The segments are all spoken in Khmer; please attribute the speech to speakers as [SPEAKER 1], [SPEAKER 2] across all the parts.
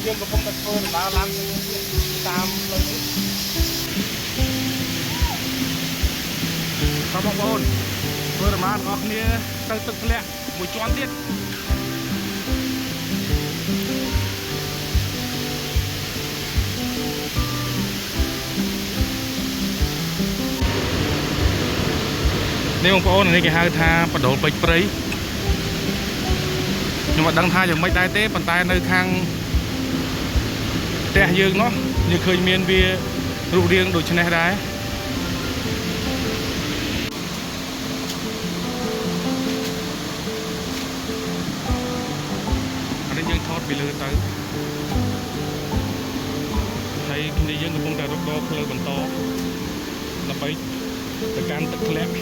[SPEAKER 1] យើងកំពុងតែធ្វើដំណើរឡើងតាមផ្លូវនេះបងប្អូនធ្វើដំណើររបស់គ្នាទៅទឹកធ្លាក់មួយជាន់ទៀតនេះបងប្អូននេះគេហៅថាបដូលពេជ្រព្រៃខ្ញុំមិនដឹងថាយ៉ាងម៉េចដែរទេប៉ុន្តែនៅខាងផ្ទះយើងនោះយើងឃើញមានវារូបរាងដូចនេះដែរអានេះយើងថតពីលើទៅហើយគ្នាយើងកំពុងតែរកដកផ្លូវបន្តដើម្បីទៅកាន់ទឹកធ្លាក់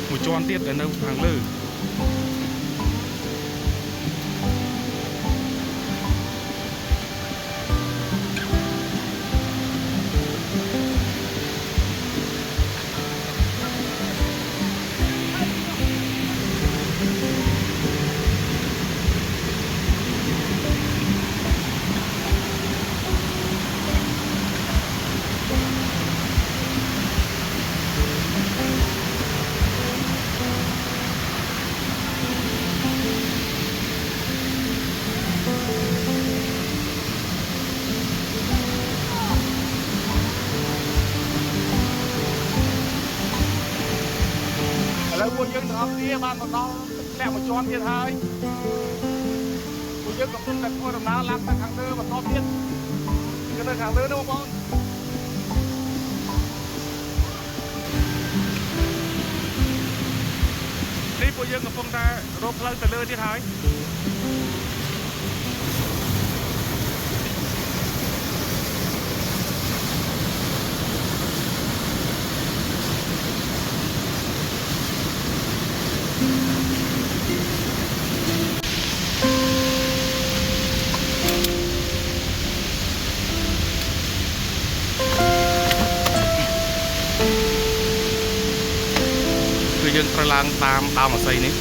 [SPEAKER 1] មួយជាន់ទៀតដែលនៅខាងលើឥឡូវពួកយើងទាំងអស់គ្នាបានមកដល់ទឹកធ្លាក់មួយជាន់ទៀតហើយពួកយើងកំពុងតែធ្វើដំណើរឡើងទៅខាងលើបន្តទៀតគឺនៅខាងលើនោះបងប្អូននេះពួកយើងកំពុងតែរកផ្លូវទៅលើទៀតហើយយើងត្រូវឡើងតាមដើមអាស័យនេះ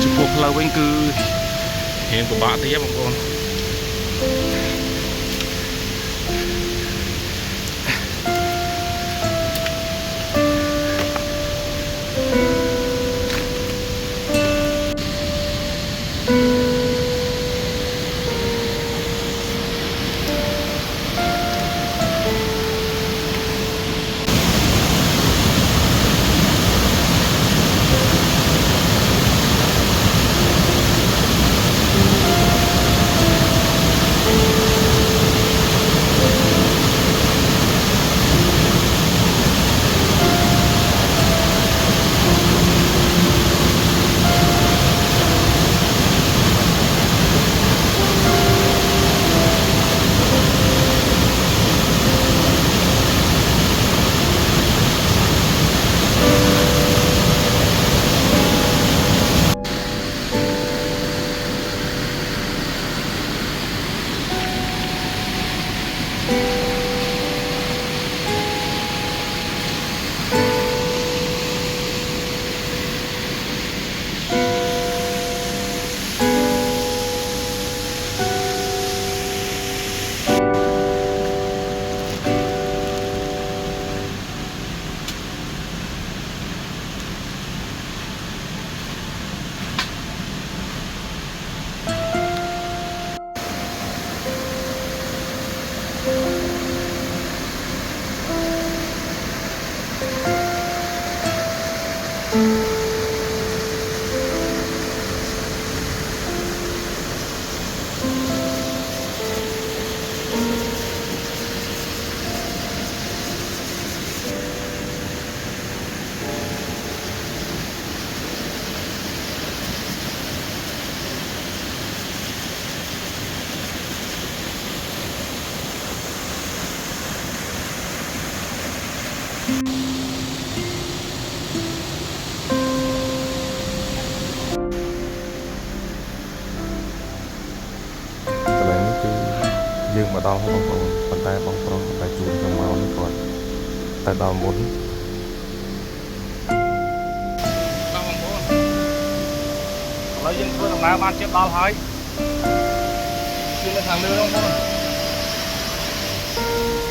[SPEAKER 1] ចំពោះផ្លូវវិញគឺរៀងពិបាកតិចបងប្អូន
[SPEAKER 2] dương mà đo không còn bàn tay bóng pro tay chuột trong màu nó còn tay đo muốn
[SPEAKER 1] ឥឡូវយើងធ្វើដំណើរបានជិតដល់ហើយគឺនៅខាងលើនោះបង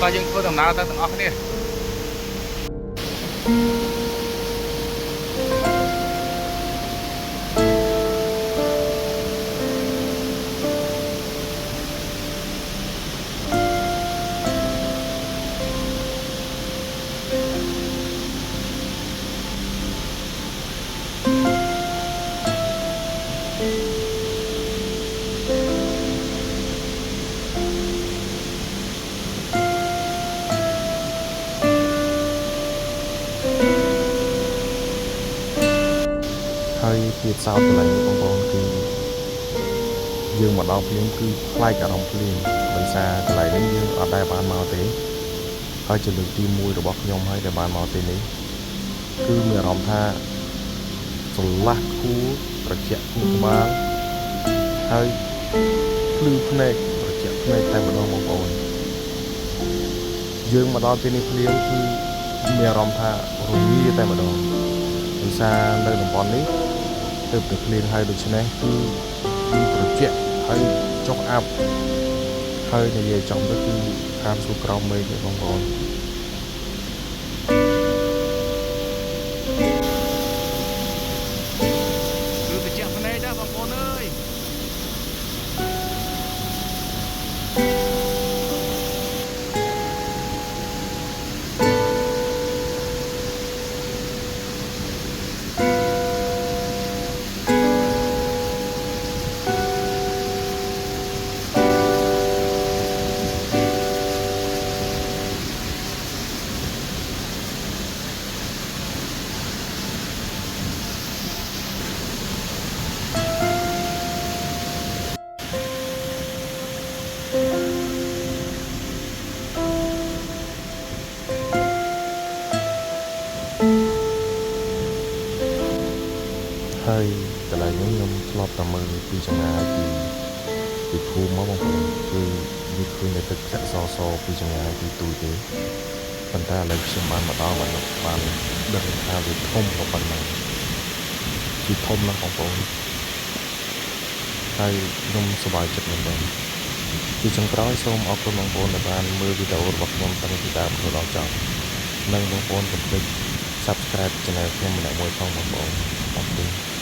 [SPEAKER 1] បាទយើងធ្វើដំណើរទៅទាំងអស់គ្នា
[SPEAKER 2] ហើយទៀតសោតកន្លែងបងប្អូនគឺយើងមកដល់ភ្លាមគឺខ្លាចអារម្មណ៍ភ្លាមដោយសារកន្លែងនេះយើងអត់ដែលបានមកទេហើយជាលើកទី1របស់ខ្ញុំហើយដែលបានមកទីនេះគឺមានអារម្មណ៍ថាស្រឡះខួរត្រជាក់ខួរក្បាលហើយភ្លឺភ្នែកត្រជាក់ភ្នែកតែម្ដងបងប្អូនយើងមកដល់ទីនេះភ្លាមគឺមានអារម្មណ៍ថារងាតែម្ដងដោយសារនៅតំបន់នេះទៅទឹកភ្លៀងហើយដូច្នេះគឺត្រជាក់ហើយចុះអាប់ហើយនិយាយចំទៅគឺខាងសួរក្រោមមេឃទេបងប្អូន
[SPEAKER 1] គឺត្រជាក់ភ្នែកដែរបងប្អូនអើយ
[SPEAKER 2] ហើយកន្លែងនេះខ្ញុំធ្លាប់តែមើលពីចម្ងាយពីភូមិមកបងប្អូនគឺវាឃើញតែទឹកធ្លាក់សពីចម្ងាយពីទូទេប៉ុន្តែឥឡូវខ្ញុំបានមកដល់បានដឹងថាវាធំក៏ប៉ុណ្ណឹងគឺធំណាស់បងប្អូនហើយខ្ញុំសប្បាយចិត្តមែនទែនជាចុងក្រោយសូមអរគុណបងប្អូនដែលបានមើលវីដេអូរបស់ខ្ញុំតាំងពីដើមរហូតដល់ចប់និងបងប្អូនកុំភ្លេច Subscribe ឆានែលខ្ញុំម្នាក់មួយផងបងប្អូនអរគុណ